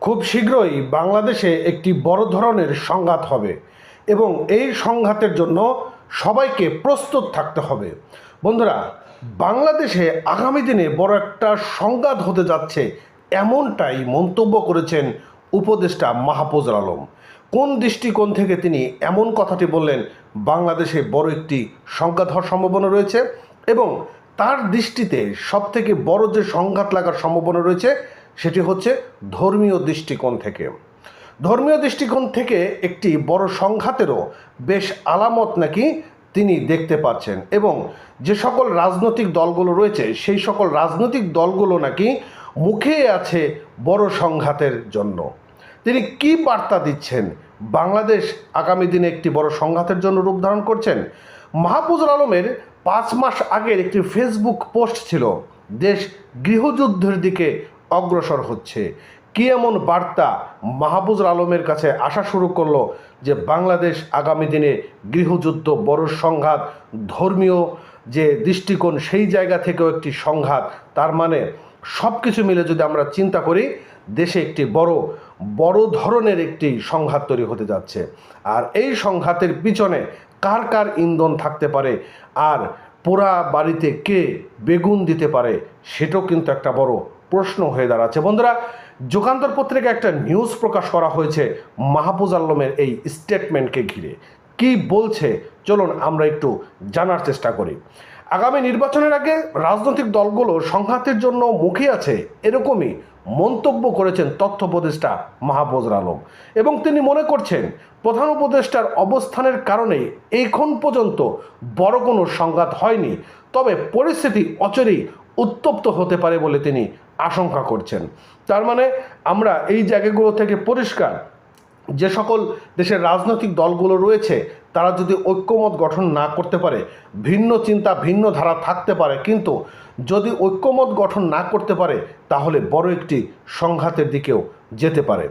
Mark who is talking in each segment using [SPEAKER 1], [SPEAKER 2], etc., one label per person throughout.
[SPEAKER 1] খুব শীঘ্রই বাংলাদেশে একটি বড় ধরনের সংঘাত হবে এবং এই সংঘাতের জন্য সবাইকে প্রস্তুত থাকতে হবে। বন্ধুরা, বাংলাদেশে আগামী দিনে বড় একটা সংঘাত হতে যাচ্ছে এমনটাই মন্তব্য করেছেন উপদেষ্টা মাহফুজুল আলম। কোন দৃষ্টিকোণ থেকে তিনি এমন কথাটি বললেন? বাংলাদেশে বড় একটি সংঘাত হওয়ার সম্ভাবনা রয়েছে এবং তার দৃষ্টিতে সবথেকে বড় যে সংঘাত লাগার সম্ভাবনা রয়েছে সেটি হচ্ছে ধর্মীয় দৃষ্টিকোণ থেকে। ধর্মীয় দৃষ্টিকোণ থেকে একটি বড় সংঘাতেরও বেশ আলামত নাকি তিনি দেখতে পাচ্ছেন এবং যে সকল রাজনৈতিক দলগুলো রয়েছে সেই সকল রাজনৈতিক দলগুলো নাকি মুখে আছে বড় সংঘাতের জন্য। তিনি কি বার্তা দিচ্ছেন? বাংলাদেশ আগামী দিনে একটি বড় সংঘাতের জন্য রূপ ধারণ করছেন। মাহফুজুল আলমের 5 মাস আগের একটি ফেসবুক পোস্ট ছিল, দেশ গৃহযুদ্ধের দিকে অগ্রসর হচ্ছে। কি এমন বার্তা মাহফুজুল আলমের কাছে আসা শুরু করলো যে বাংলাদেশ আগামী দিনে গৃহযুদ্ধ, বড় সংঘাত, ধর্মীয় যে দৃষ্টিকোণ সেই জায়গা থেকেও একটি সংঘাত। তার মানে সব কিছু মিলে যদি আমরা চিন্তা করি, দেশে একটি বড় ধরনের একটি সংঘাত তৈরি হতে যাচ্ছে। আর এই সংঘাতের পিছনে কার কার ইন্ধন থাকতে পারে আর পোড়া বাড়িতে কে বেগুন দিতে পারে, সেটাও কিন্তু একটা বড় প্রশ্ন হয়ে দাঁড়াচ্ছে। বন্ধুরা, যুগান্তর পত্রিকায় একটা নিউজ প্রকাশ করা হয়েছে মাহফুজুল আলমের এই স্টেটমেন্টকে ঘিরে। কি বলছে চলুন আমরা একটু জানার চেষ্টা করি। আগামী নির্বাচনের আগে রাজনৈতিক দলগুলো সংঘাতের জন্য মুখে আছে, এরকমই মন্তব্য করেছেন তথ্য উপদেষ্টা মাহফুজুল আলম এবং তিনি মনে করছেন প্রধান উপদেষ্টার অবস্থানের কারণেই এখন পর্যন্ত বড় কোনো সংঘাত হয়নি, তবে পরিস্থিতি অচিরেই উত্তপ্ত হতে পারে বলে তিনি আশঙ্কা করছেন। তার মানে আমরা এই জায়গাগুলো থেকে পরিষ্কার, যে সকল দেশের রাজনৈতিক দলগুলো রয়েছে তারা যদি ঐক্যমত গঠন না করতে পারে, ভিন্ন চিন্তা ভিন্ন ধারা থাকতে পারে, কিন্তু যদি ঐক্যমত গঠন না করতে পারে তাহলে বড় একটি সংঘাতের দিকেও যেতে পারে।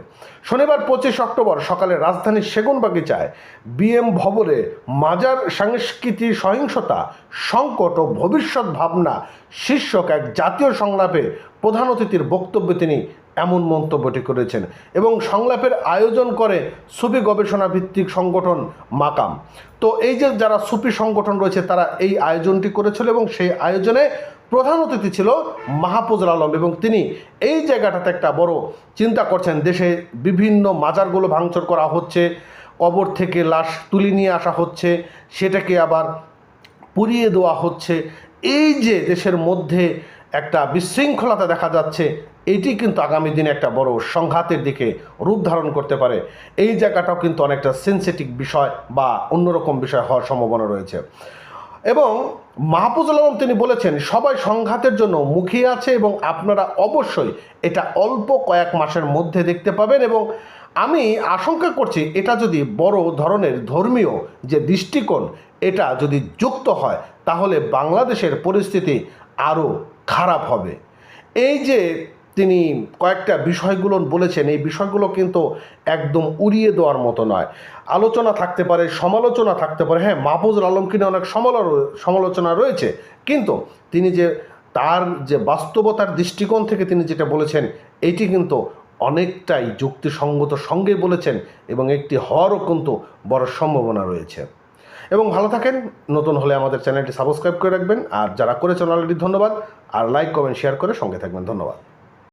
[SPEAKER 1] শনিবার 25 অক্টোবর সকালে রাজধানীর সেগুনবাগিচায় বিএম ভবনে মাজার সংস্কৃতি, সহিংসতা, সংকট ও ভবিষ্যৎ ভাবনা শীর্ষক এক জাতীয় সংলাপে প্রধান অতিথির বক্তব্যে তিনি এমন মন্তব্যটি করেছেন এবং সংলাপের আয়োজন করে সুফি গবেষণা ভিত্তিক সংগঠন মাকাম। তো এই যে যারা সুফি সংগঠন রয়েছে তারা এই আয়োজনটি করেছিল এবং সেই আয়োজনে প্রধান অতিথি ছিল মাহফুজুল আলম এবং তিনি এই জায়গাটাতে একটা বড় চিন্তা করছেন। দেশে বিভিন্ন মাজারগুলো ভাঙচুর করা হচ্ছে, কবর থেকে লাশ তুলে নিয়ে আসা হচ্ছে, সেটাকে আবার পুড়িয়ে দেওয়া হচ্ছে। এই যে দেশের মধ্যে একটা বিশৃঙ্খলতা দেখা যাচ্ছে, এটি কিন্তু আগামী দিনে একটা বড় সংঘাতের দিকে রূপ ধারণ করতে পারে। এই জায়গাটাও কিন্তু অনেকটা সেন্সিটিভ বিষয় বা অন্যরকম বিষয় হওয়ার সম্ভাবনা রয়েছে এবং মাহফুজুল আলম তিনি বলেছেন সবাই সংঘাতের জন্য মুখিয়ে আছে এবং আপনারা অবশ্যই এটা অল্প কয়েক মাসের মধ্যে দেখতে পাবেন এবং আমি আশঙ্কা করছি এটা যদি বড় ধরনের ধর্মীয় যে দৃষ্টিকোণ এটা যদি যুক্ত হয় তাহলে বাংলাদেশের পরিস্থিতি আরও খারাপ হবে। এই যে তিনি কয়েকটা বিষয়গুলো বলেছেন, এই বিষয়গুলো কিন্তু একদম উড়িয়ে দেওয়ার মতো নয়। আলোচনা থাকতে পারে, সমালোচনা থাকতে পারে। হ্যাঁ, মাহফুজুল আলমকে নিয়ে অনেক সমালোচনা রয়েছে, কিন্তু তিনি যে তার যে বাস্তবতার দৃষ্টিকোণ থেকে তিনি যেটা বলেছেন এটি কিন্তু অনেকটাই যুক্তিসঙ্গত সঙ্গে বলেছেন এবং একটি হওয়ারও কিন্তু বড় সম্ভাবনা রয়েছে। এবং ভালো থাকেন। নতুন হলে আমাদের চ্যানেলটি সাবস্ক্রাইব করে রাখবেন, আর যারা করেছেন অলরেডি ধন্যবাদ, আর লাইক কমেন্ট শেয়ার করে সঙ্গে থাকবেন। ধন্যবাদ।